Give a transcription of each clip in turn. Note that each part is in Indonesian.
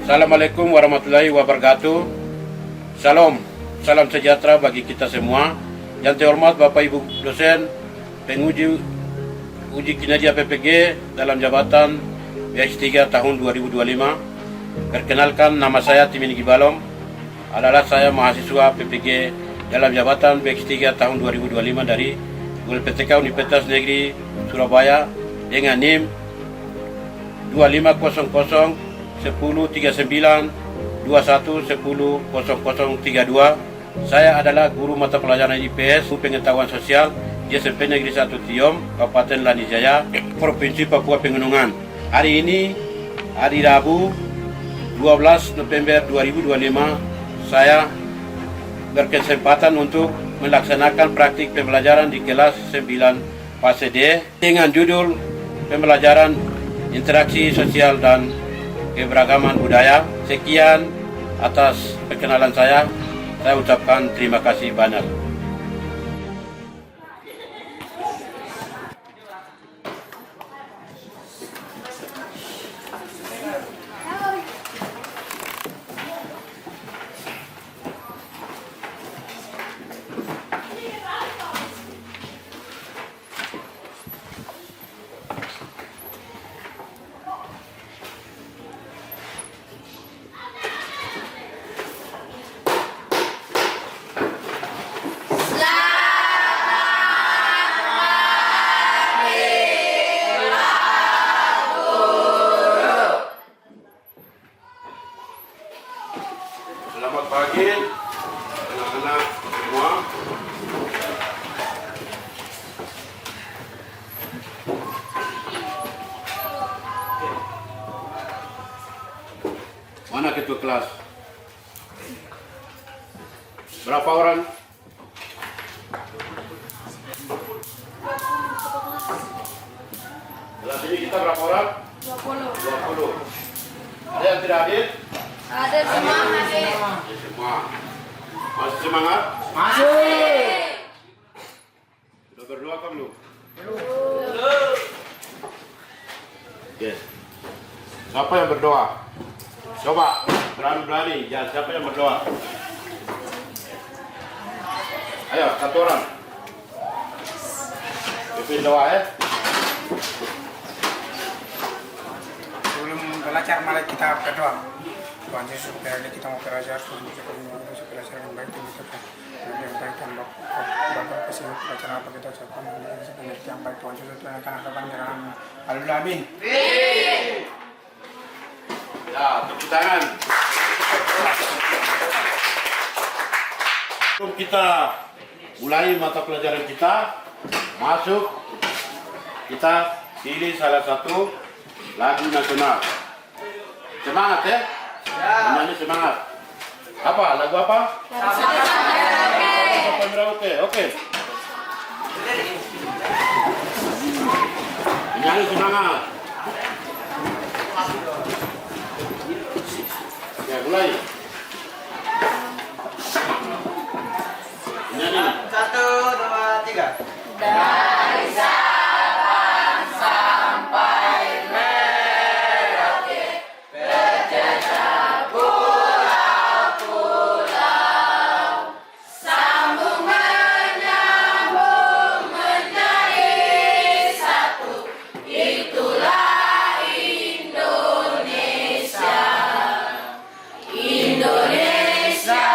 Assalamualaikum warahmatullahi wabarakatuh. Salam sejahtera bagi kita semua. Yang terhormat Bapak Ibu dosen, penguji uji kinerja PPG dalam jabatan BH3 tahun 2025. Perkenalkan, nama saya Timin Gibalong. Adalah saya mahasiswa PPG dalam jabatan BH3 tahun 2025 dari ULPTK Universitas Negeri Surabaya dengan NIM 2500 1039 21 10 0032. Saya adalah guru mata pelajaran IPS Pengetahuan Sosial di SMP Negeri 1 Tiom, Kabupaten Lanijaya, Provinsi Papua Pegunungan. Hari ini, hari Rabu 12 November 2025, saya berkesempatan untuk melaksanakan praktik pembelajaran di kelas 9 fase D dengan judul pembelajaran interaksi sosial dan keberagaman budaya. Sekian atas perkenalan saya ucapkan terima kasih banyak. Selamat pagi anak-anak semua. Mana ketua kelas? Berapa orang? Kelas ini kita berapa orang? 20. Ada yang tidak hadir? Ada semua hadir. Semua. Masih semangat? Masih. Sudah berdoa kan belum? Oke. Siapa yang berdoa? Coba berani-berani. Jangan siapa yang berdoa. Ayo, satu orang. Pimpin doa ya. Sebelum belajar mari kita berdoa. Tuhan Yesus, biarlah kita mau belajar, Tuhan Yesus belajar yang baik dan kita yang baik dan Bapak kasih pelajaran apa kita ucapkan yang baik Tuhan Yesus Tuhan akan hadapan jalan. Haleluya, amin. Ya, tepuk tangan. Sebelum kita mulai mata pelajaran kita, masuk, kita pilih salah satu lagu nasional. Semangat ya? Menyanyi semangat. Apa? Lagu apa? Oke. Oke. Menyanyi semangat. Ya, mulai. Menyanyi. 1, 2, 3. Dari Sabang sampai Merauke, berjejak pulau-pulau, sambung menyambung menjadi satu. Itulah Indonesia. Indonesia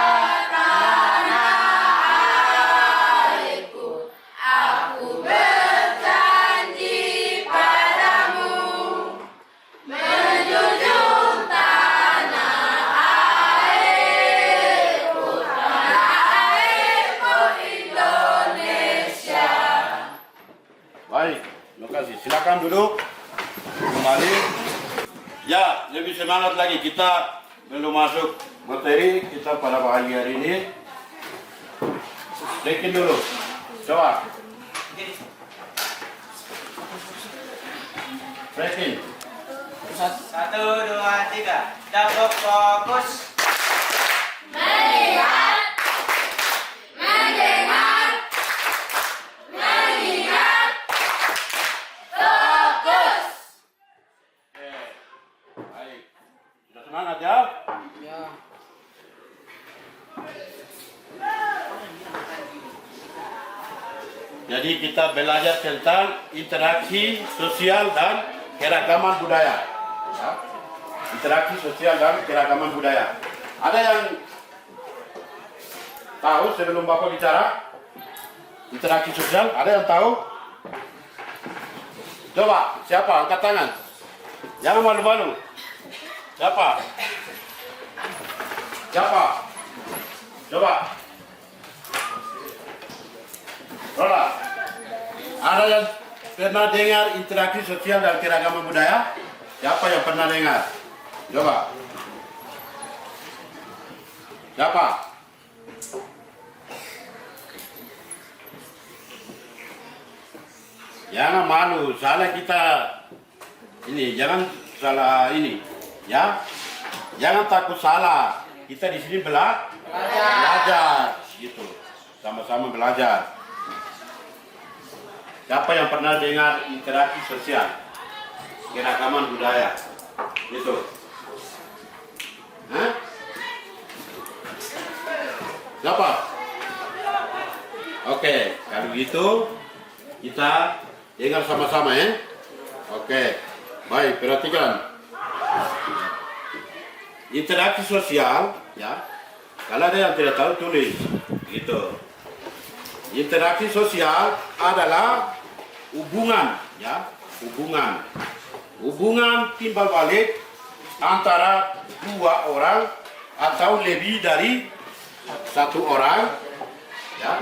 tanah airku. Aku berjanji padamu, menjunjung tanah airku Indonesia. Baik, terima kasih. Silakan duduk. Kembali. Ya, lebih semangat lagi. Kita belum masuk materi kita pada pagi hari ini. Bikin dulu. Coba. Breaking. 1, 2, 3. Dapat fokus. Melihat, mendengar, mengingat, fokus. Oke. Baik. Sudah semangat ya? Jadi kita belajar tentang interaksi sosial dan keragaman budaya. Ya. Interaksi sosial dan keragaman budaya. Ada yang tahu sebelum Bapak bicara interaksi sosial? Ada yang tahu? Coba, siapa? Angkat tangan. Jangan malu-malu. Siapa? Siapa? Coba. Rola. Ada yang pernah dengar interaksi sosial dan keragaman budaya? Siapa yang pernah dengar? Coba. Siapa? Jangan malu, salah kita ini, jangan salah ini, ya. Jangan takut salah. Kita di sini belajar, gitu. Sama-sama belajar. Siapa yang pernah dengar interaksi sosial, keragaman budaya, gitu? Hah? Siapa? Oke, kalau gitu kita dengar sama-sama ya. Oke, baik, perhatikan. Interaksi sosial, ya. Kalau ada yang tidak tahu tulis, gitu. Interaksi sosial adalah hubungan, ya, hubungan timbal balik antara dua orang atau lebih dari satu orang, ya.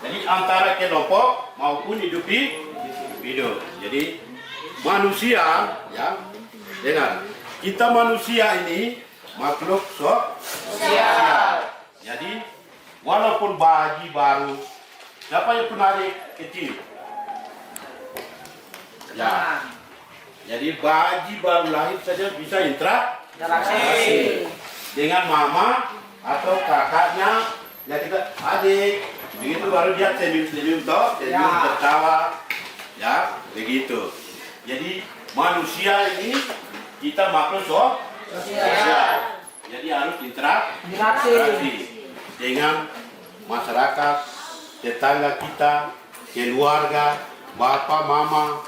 Jadi antara kelompok maupun individu. Jadi manusia, ya, dengar, kita manusia ini makhluk sosial. Jadi walaupun bayi baru, siapa yang pernah adik kecil? Ya. Jadi bayi baru lahir saja bisa interaksi dengan mama atau kakaknya. Ya kita adik, begitu baru dia senyum tertawa, ya begitu. Jadi manusia ini kita makhluk sosial. Jadi harus interaksi dengan masyarakat, tetangga kita, keluarga, bapak, mama,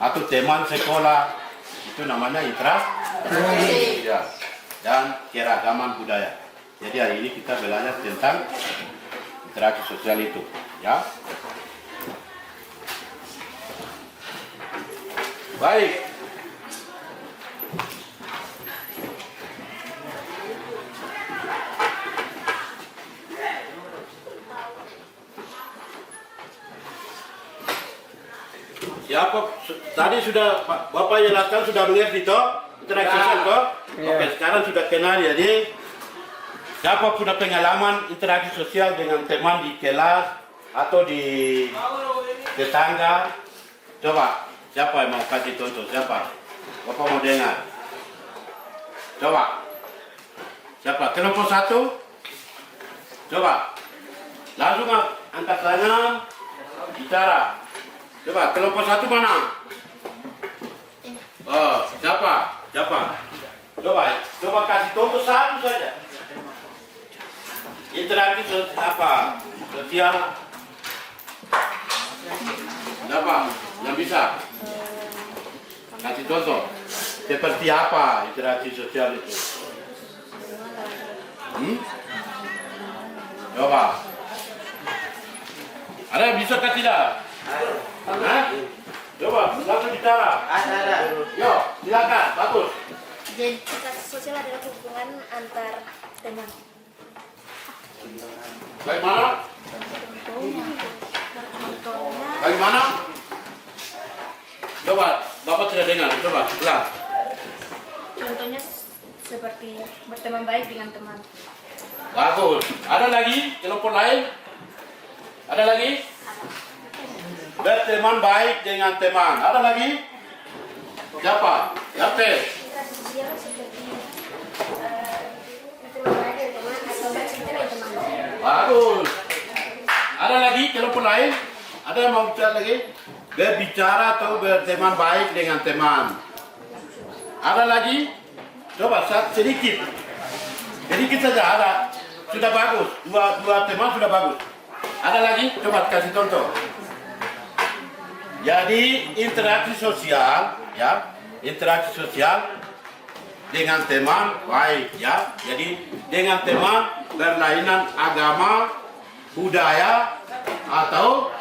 atau teman sekolah. Itu namanya interaksi. Ya. Dan keragaman budaya. Jadi hari ini kita belajar tentang interaksi sosial itu, ya. Baik. Siapa tadi sudah Bapak jelaskan, sudah mengerti toh interaksi sosial toh? Oke, sekarang sudah kenal. Jadi siapa punya pengalaman interaksi sosial dengan teman di kelas atau di tetangga? Coba, siapa yang mau kasih contoh? Siapa? Bapak mau dengar? Coba. Siapa? Kelompok satu? Coba. Langsung angkat tangan, bicara. Coba, kelompok satu mana? Oh, siapa? Coba kasih contoh satu saja. Interaksi sosial apa yang bisa kasih contoh seperti apa interaksi sosial itu? Coba ada yang bisa kah tidak? Coba langsung bicara. Ada. Yo, silakan, bagus. Jadi interaksi sosial adalah hubungan antar teman. Bagaimana? Contohnya Bagaimana? Coba, Bapak tidak dengar. Coba, ulang. contohnya seperti berteman baik dengan teman. Bagus. Ada lagi kelompok lain? Ada lagi? Berteman baik dengan teman. Ada lagi? Siapa? Siapa? Interaksi sosial seperti berteman baik dengan teman atau bercerita dengan teman. Bagus. Ada lagi kelompok lain? Ada yang mau bicara lagi? Berbicara atau berteman baik dengan teman. Ada lagi? Coba sedikit. Sedikit saja ada. Sudah bagus. Dua teman sudah bagus. Ada lagi? Coba kasih contoh. Jadi interaksi sosial, ya, interaksi sosial dengan teman baik, ya. Jadi dengan teman berlainan agama, budaya atau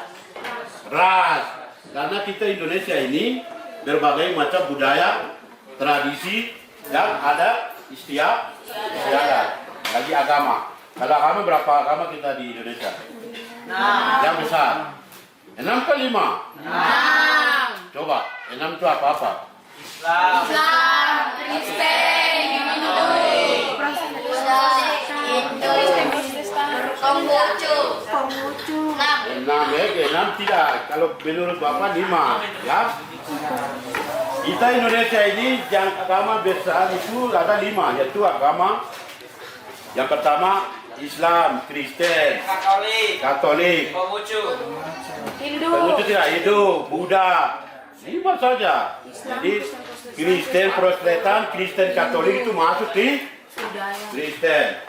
ras. Karena kita Indonesia ini berbagai macam budaya, tradisi, dan ada istiadat. Lagi agama. Kalau agama berapa agama kita di Indonesia? Yang besar. 6 ke 5? 6. Coba, 6 itu apa-apa? Islam. Kristen, Hindu, Konghucu. 6 6 tidak. Kalau menurut Bapak 5, ya. Kita Indonesia ini yang agama besar itu ada 5, yaitu agama yang pertama Islam, Kristen, Katolik, Konghucu. Konghucu tidak, Hindu, Buddha, 5 saja. Jadi Kristen, Protestan, Kristen, Katolik itu masuk di Kristen.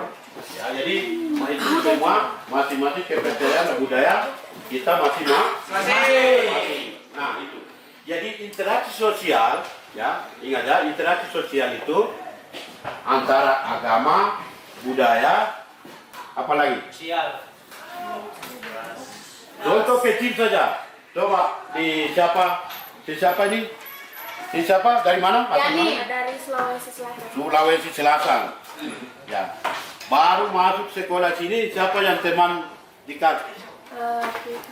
Ya, jadi itu semua masing-masing kepercayaan dan budaya kita masing-masing. Nah itu. Jadi interaksi sosial, ya ingat ya, interaksi sosial itu antara agama, budaya, apalagi. Sosial. Contoh kecil saja. Coba di siapa? Si siapa ini? Si siapa? Dari mana? Asal mana? Dari Sulawesi Selatan. Sulawesi Selatan. Ya. Baru masuk sekolah sini, siapa yang teman dekat?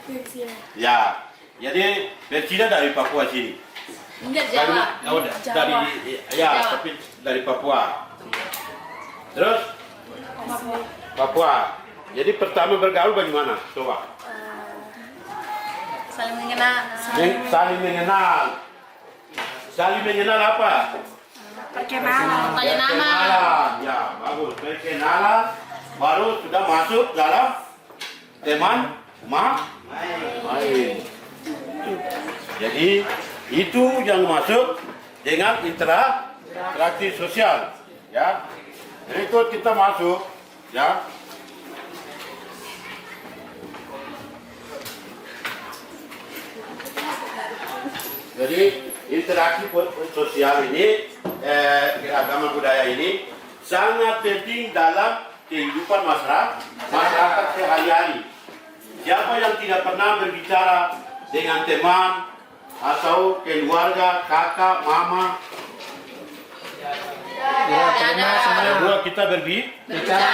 Persia. Ya. Jadi Persida dari Papua sini. Enggak Jawa. Dari ya, tapi dari Papua. Terus Papua. Jadi pertama bergaul bagaimana? Coba. Saling mengenal. Saling mengenal. Saling mengenal apa? Perkenalan. Tanya nama. Perkenalan. Ya, bagus. Perkenalan. Baru sudah masuk dalam teman main. Jadi itu yang masuk dengan interaksi sosial, ya. Berikut kita masuk, ya. Jadi interaksi sosial ini, agama budaya ini sangat penting dalam kehidupan masyarakat sehari-hari. Siapa yang tidak pernah berbicara dengan teman atau keluarga, kakak, mama? Semua kita berbicara.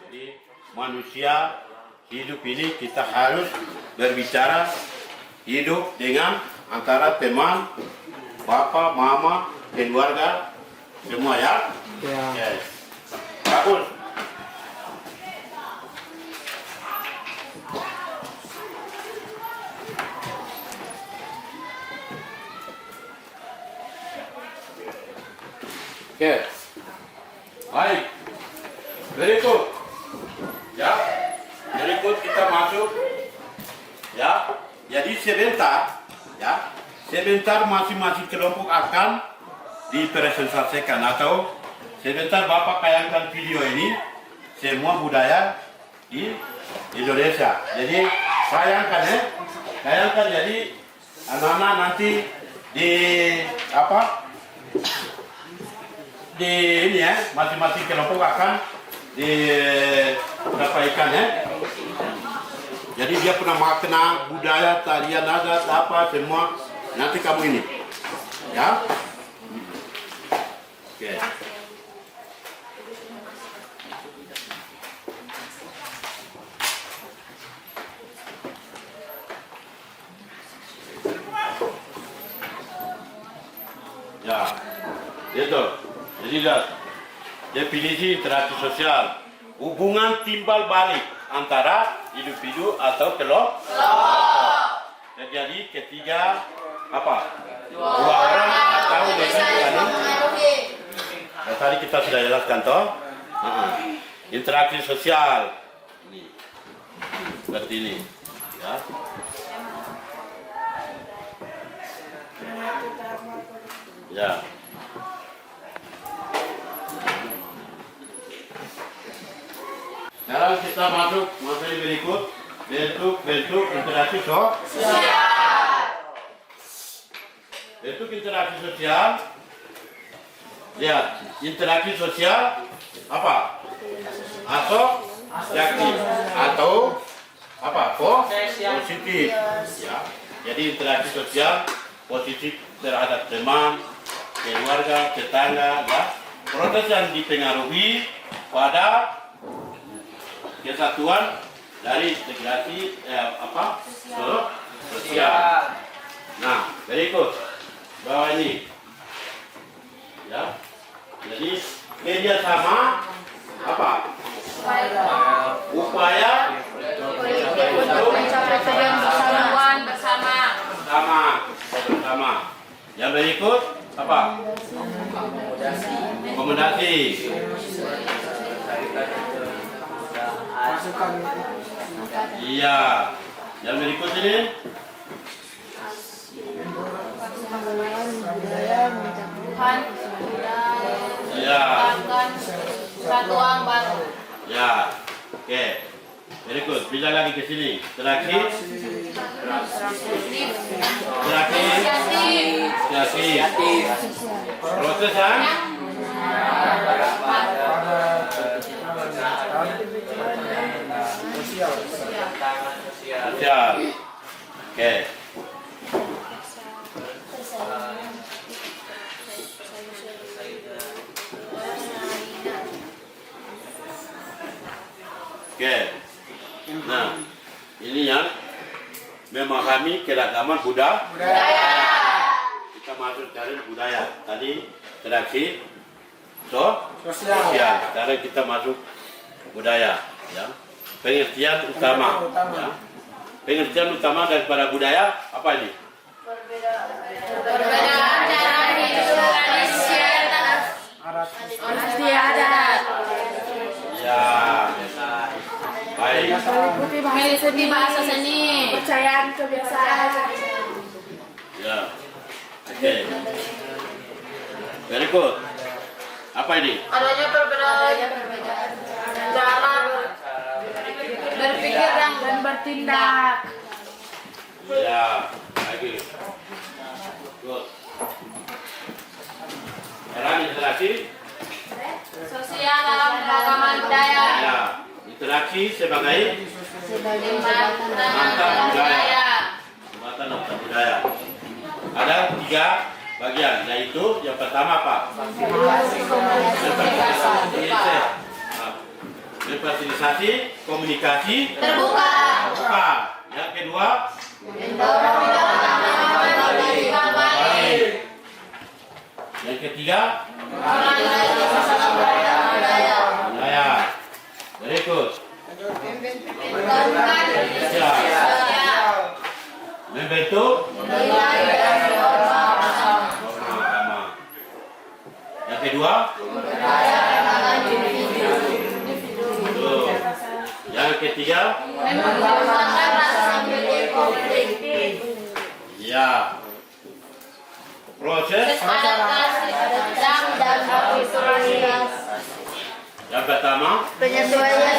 Jadi manusia hidup ini kita harus berbicara, hidup dengan antara teman, bapak, mama, keluarga, semua ya. Yes. Bagus. Oke, baik. Berikut, ya. Berikut kita masuk, ya. Jadi sebentar, ya. Sebentar masing-masing kelompok akan dipresentasikan atau sebentar Bapak tayangkan video ini semua budaya di Indonesia. Jadi sayangkan ya, sayangkan jadi anak-anak nanti di apa? Di ini ya, masing-masing kelompok akan disampaikan ya. Jadi dia punya makna budaya, tarian, adat, apa semua nanti kamu ini, ya. Oke. Ya, itu. Jadi lihat, definisi interaksi sosial, hubungan timbal balik antara individu atau kelompok. Terjadi ketika apa? Dua orang atau lebih saling. Nah, tadi kita sudah jelaskan toh. Interaksi sosial ini seperti ini, ya. Ya. Sekarang kita masuk materi berikut, bentuk interaksi sosial. Bentuk interaksi sosial. Lihat, interaksi sosial apa? Asosiatif atau apa? Positif. Ya. Jadi interaksi sosial positif terhadap teman, keluarga, tetangga, ya. Proses yang dipengaruhi pada kesatuan dari integrasi sosial. Nah, berikut bawah ini, ya. Jadi media sama apa? Upaya untuk bersama. Yang berikut apa? Akomodasi. Iya. Yang berikut ini Tuhan, iya. Satuan baru. Ya. Oke. Berikut, bisa lagi ke sini. Terakhir. Proses yang sosial. Oke. Oke. Nah, ini yang memahami keragaman budaya. Kita masuk dari budaya. Tadi interaksi sosial. Sekarang kita masuk budaya. Ya. Pengertian utama. Ya. Pengertian utama daripada budaya apa ini? Perbedaan cara hidup tradisi adat. Ya. Baik. Mengikuti bahasa seni. Kepercayaan, kebiasaan. Ya. Oke. Berikut. Apa ini? Adanya perbedaan cara berpikir dan bertindak. Ya. Lagi. Good. Sekarang interaksi. Sosial dalam keragaman budaya. Ya. Interaksi sebagai Jembatan budaya. jembatan antar budaya. Ada 3 bagian, yaitu yang pertama apa? Memfasilitasi komunikasi Terbuka. terbuka. Yang kedua, baik. Yang ketiga, budaya. Berikut. Membentuk norma. Yang kedua, yang ketiga, ya, proses. Yang pertama, Penyesuaian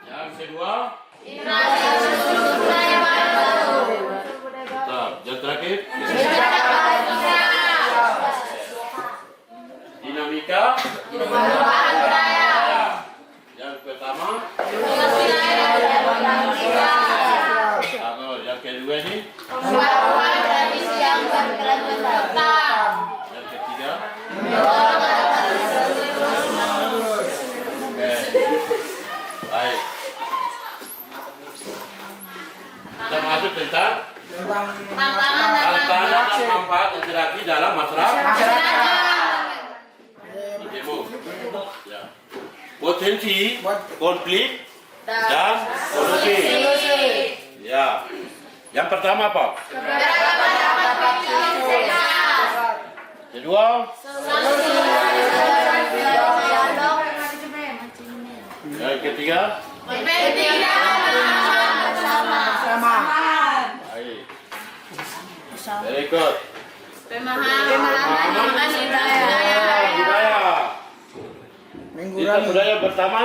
yang kedua, yang terakhir, dinamika. Yang pertama, yang kedua ini, yang ketiga. Baik. Kita masuk tentang tantangan dan manfaat interaksi dalam masyarakat. Demo. Ya. Potensi konflik dan solusi. Ya. Yang pertama apa? Kedua, yang ketiga, baik. Berikut. Pemahaman Budaya. Kita budaya pertama.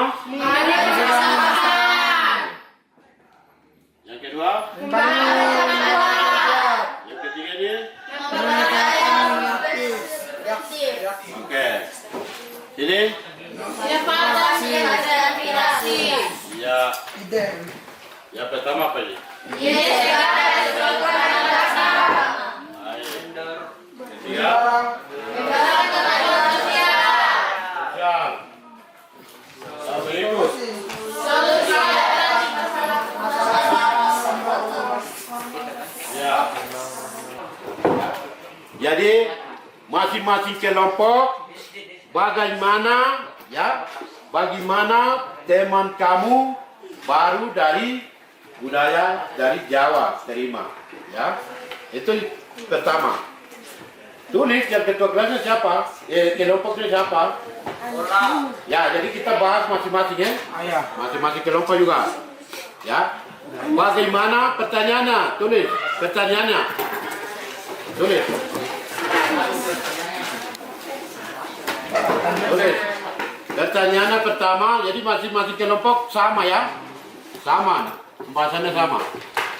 Yang kedua. Yang pertama apa ini? Siap. Siap. Berikut. Ya. Jadi masing-masing kelompok bagaimana teman kamu baru dari budaya dari Jawa terima ya. Itu pertama. Tulis yang ketua kelasnya siapa? Kelompoknya siapa? Ya, jadi kita bahas masing-masing ya. Masing-masing kelompok juga. Ya. Bagaimana pertanyaannya? Tulis pertanyaannya. Tulis. Tulis. Pertanyaannya pertama, jadi masing-masing kelompok sama ya? Sama. Pembahasannya sama.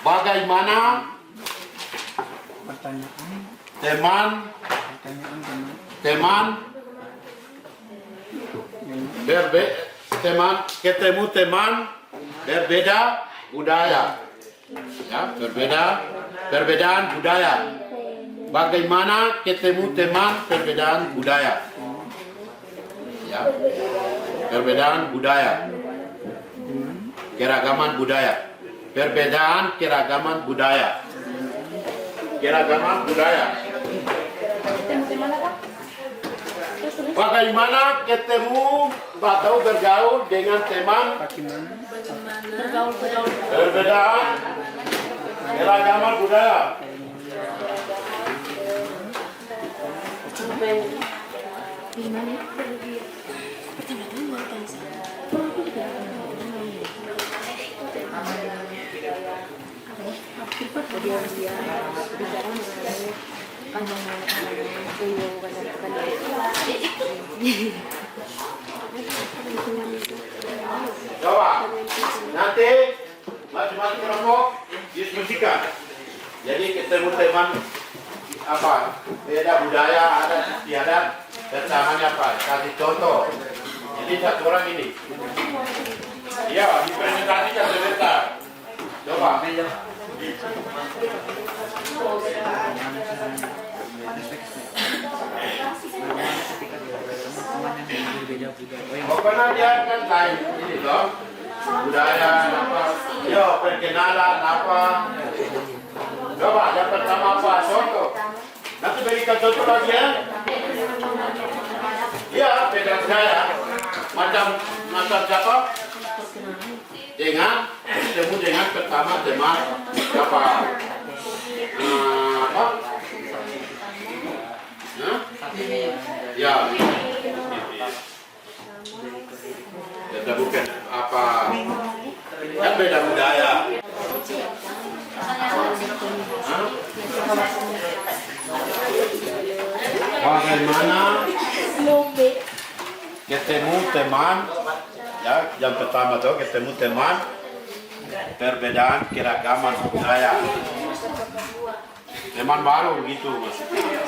Bagaimana ketemu teman berbeda budaya. Ya, perbedaan budaya. Bagaimana ketemu teman perbedaan budaya? Ya. Perbedaan budaya. Keragaman budaya. Perbedaan keragaman budaya. Keragaman budaya. Bagaimana ketemu atau bergaul dengan teman perbedaan keragaman budaya. Coba nanti masing-masing kelompok diskusikan. Jadi ketemu teman apa beda budaya adat istiadat pertamanya apa? Kasih contoh. Jadi satu orang ini. Iya, dipresentasikan sebentar. Coba. Pokoknya dia kan lain ini loh. Budaya apa? Yo, perkenalan apa? Coba yang pertama apa? Contoh. Nanti berikan contoh lagi ya. Iya, beda budaya. Macam siapa? Dengan ketemu dengan pertama teman apa? Apa? Ya. Kita bukan apa? Kan beda budaya. Bagaimana ketemu teman? Ya, yang pertama tuh ketemu teman perbedaan keragaman budaya. Teman baru gitu maksudnya.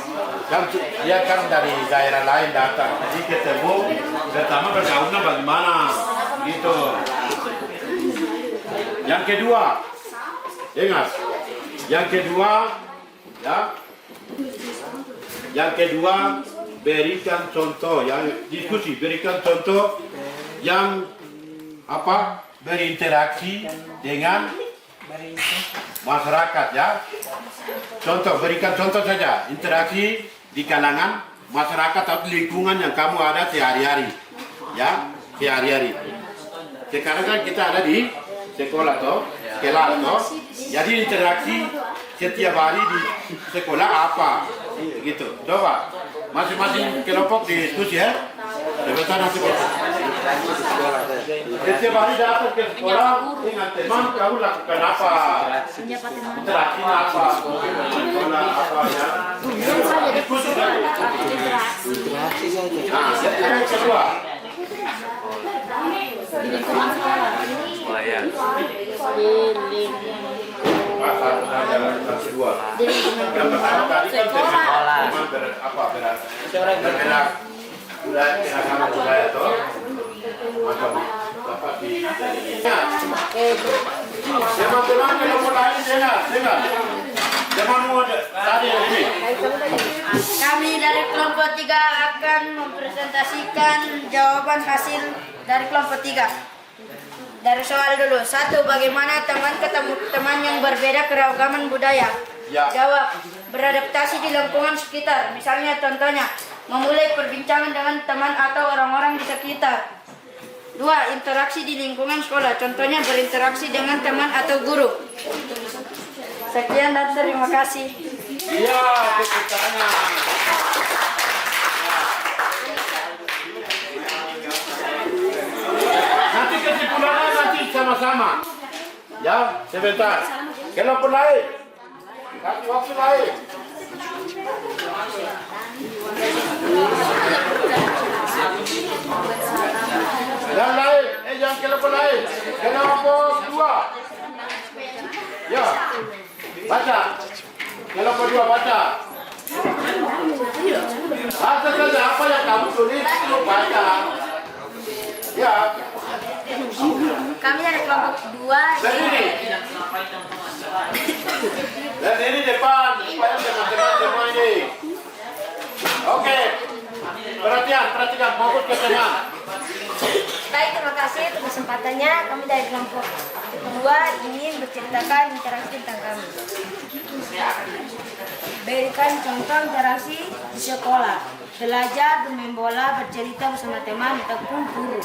Kan dia kan dari daerah lain datang, jadi ketemu pertama bergaulnya bagaimana gitu. Yang kedua, ingat, yang kedua ya, yang kedua berikan contoh, yang diskusi berikan contoh yang apa berinteraksi dengan masyarakat ya. Contoh, berikan contoh saja interaksi di kalangan masyarakat atau lingkungan yang kamu ada sehari-hari ya, sehari-hari. Sekarang kan kita ada di sekolah toh, kelas toh. Jadi interaksi setiap hari di sekolah apa gitu. Coba masing-masing kelompok diskusi ya. Sebentar nanti setiap hari datang ke sekolah dengan teman kamu lakukan apa? Interaksi apa? Apa ya? Diskusi saja. Yang kedua. Yang pertama tadi kan teman apa berbeda budaya keragaman budaya toh macam Bapak di teman-teman kalau mau lain dengar. Jangan mau tadi ini. Kami dari kelompok 3 akan mempresentasikan jawaban hasil dari kelompok 3. Dari soal dulu. 1. Bagaimana teman ketemu teman yang berbeda keragaman budaya? Ya. Jawab. Beradaptasi di lingkungan sekitar. Misalnya contohnya, memulai perbincangan dengan teman atau orang-orang di sekitar. 2. Interaksi di lingkungan sekolah. Contohnya berinteraksi dengan teman atau guru. Sekian dan terima kasih. Iya, tepuk tangan. Nanti kesimpulannya nanti sama-sama. Ya, sebentar. Kelompok lain. Kasih waktu lain. Yang lain, jangan kelompok lain. Kelompok 2. Ya, baca. Kelompok 2 baca. Baca saja apa yang kamu tulis itu baca. Ya. Kami dari kelompok 2. Dan ini depan supaya teman-teman semua ini. Oke. Perhatikan, fokus ke tengah. Baik, terima kasih atas kesempatannya. Kami dari kelompok 2 ingin berceritakan interaksi tentang kami. Berikan contoh interaksi di sekolah. Belajar, bermain bola, bercerita bersama teman ataupun guru.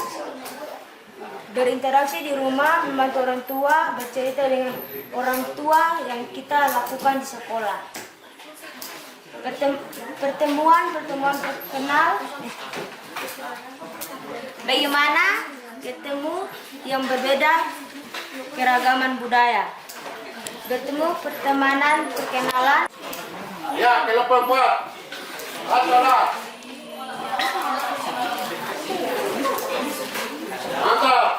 Berinteraksi di rumah, membantu orang tua, bercerita dengan orang tua yang kita lakukan di sekolah. Pertemuan kenal. Bagaimana ketemu yang berbeda keragaman budaya. Bertemu, pertemanan, perkenalan. Ya, kelompok 4. Acara. Mantap.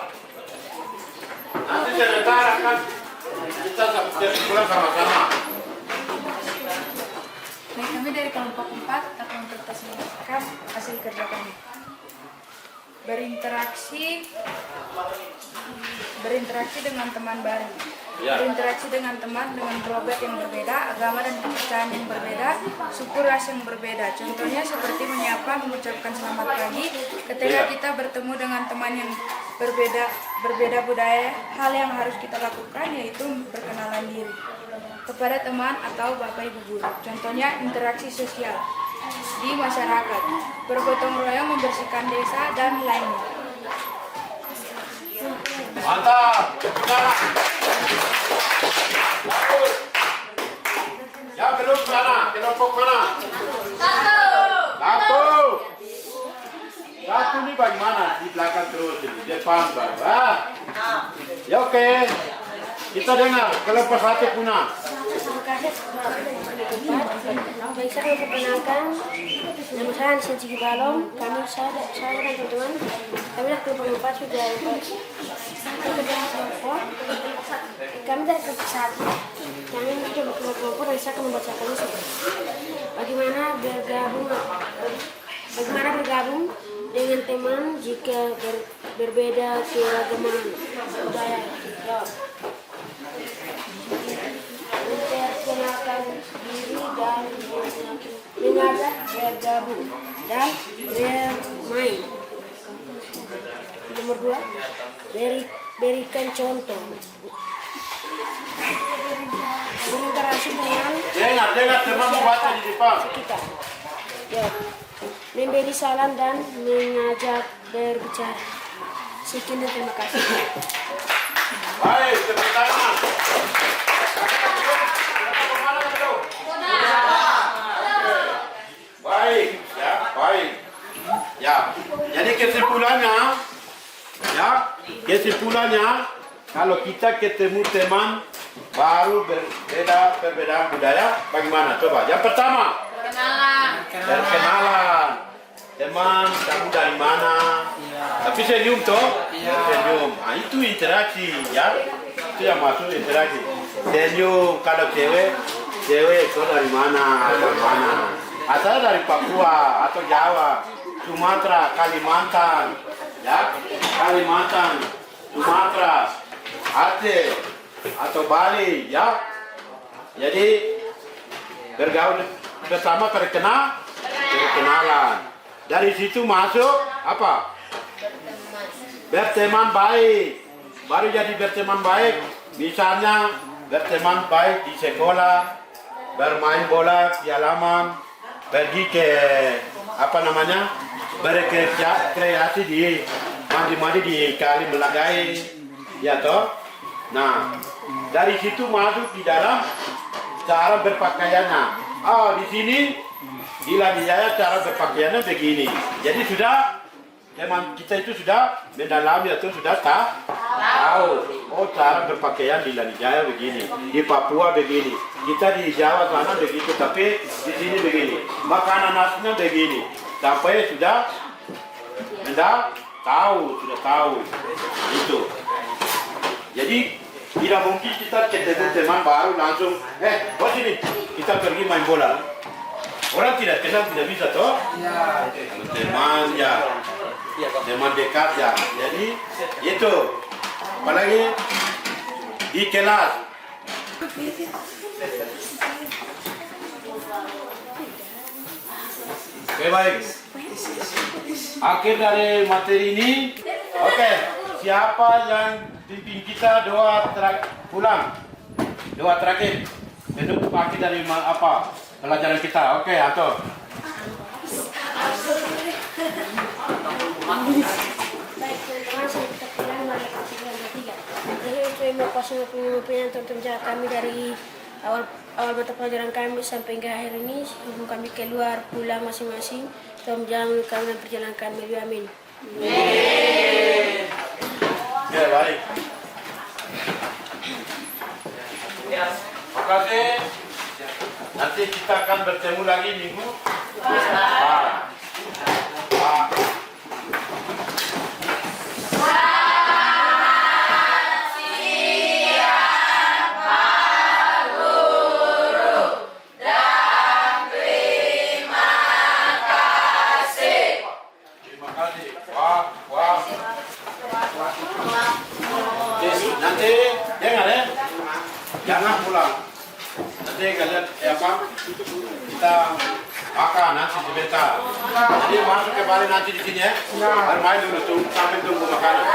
Nanti sebentar akan kita pulang sama-sama. Baik, kami dari kelompok 4 akan mempresentasikan hasil kerja kami. Berinteraksi dengan teman baru. Ya. Berinteraksi dengan teman dengan kelompok yang berbeda, agama dan kepercayaan yang berbeda, suku ras yang berbeda. Contohnya seperti menyapa, mengucapkan selamat pagi. Ketika Ya. kita bertemu dengan teman yang berbeda budaya, hal yang harus kita lakukan yaitu perkenalan diri kepada teman atau bapak ibu guru. Contohnya interaksi sosial di masyarakat, bergotong royong membersihkan desa dan lainnya. Mantap. Sekarang. Bagus. Ya, belum sana. Kelompok mana? 1. 1 ini bagaimana? Di belakang terus, di depan baru. Ya, oke. Kita dengar kelompok 1 punya. Baik, saya memperkenalkan nama saya Anissa Ciki Balong. Saya dan teman-teman kami dari kelompok 4 sudah bekerja di kelompok. Kami dari kelompok 1. Kami sudah bekerja kelompok dan saya akan membacakannya seperti bagaimana bergabung dengan teman jika berbeda keragaman budaya. Memperkenalkan diri dan mengajak bergabung dan bermain. Nomor 2, berikan contoh. Berinteraksi dengan Dengar teman membaca di depan. kita. Ya. Memberi salam dan mengajak berbicara. Sekian dan terima kasih. Baik, tepuk tangan. Baik. Ya. Jadi kesimpulannya, kalau kita ketemu teman baru perbedaan budaya, bagaimana? Coba. Yang pertama, perkenalan. Teman, kamu dari mana? Tapi senyum toh? Senyum. Nah, itu interaksi, ya. Itu yang masuk interaksi. Senyum. Kalau cewek kau dari mana? Dari mana? Asal dari Papua atau Jawa, Sumatera, Kalimantan, ya. Kalimantan. Sumatera, Aceh, atau Bali, ya. Jadi bergaul bersama perkenalan. Dari situ masuk apa? Berteman baik. Baru jadi berteman baik. Misalnya berteman baik di sekolah, bermain bola di halaman, pergi ke apa namanya? Berkreasi di mandi-mandi di kali Melagai, ya toh. Nah, dari situ masuk di dalam cara berpakaiannya. Oh, di sini di Lanijaya cara berpakaiannya begini. Jadi sudah teman kita itu sudah mendalami atau sudah tahu. Oh, cara berpakaian di Lanijaya begini, di Papua begini. Kita di Jawa sana begitu, tapi di sini begini. Makanan aslinya begini. Sampai sudah tahu itu. Jadi tidak mungkin kita ketemu teman baru langsung sini kita pergi main bola. Orang tidak kenal tidak bisa toh. Teman ya, teman dekat ya. Jadi itu apalagi di kelas. Oke, baik. Akhir dari materi ini, oke. Siapa yang pimpin kita doa pulang? Doa terakhir. Penutup akhir dari apa pelajaran kita? Oke, Anto. Baik teman-teman, saya kita pulang dari kelas 3. Jadi terima kasih pimpinan teman-teman kami dari awal mata pelajaran kami sampai ke akhir ini. Sebelum kami keluar pulang masing-masing, Tuhan menjalankan kami dan perjalanan kami. Amin. Ya, baik. Makasih. Nanti kita akan bertemu lagi minggu depan. Nanti dengar ya, jangan pulang. Nanti kalian kita makan nanti sebentar. Jadi masuk ke balik nanti di sini ya. Bermain dulu sampai tunggu makanan.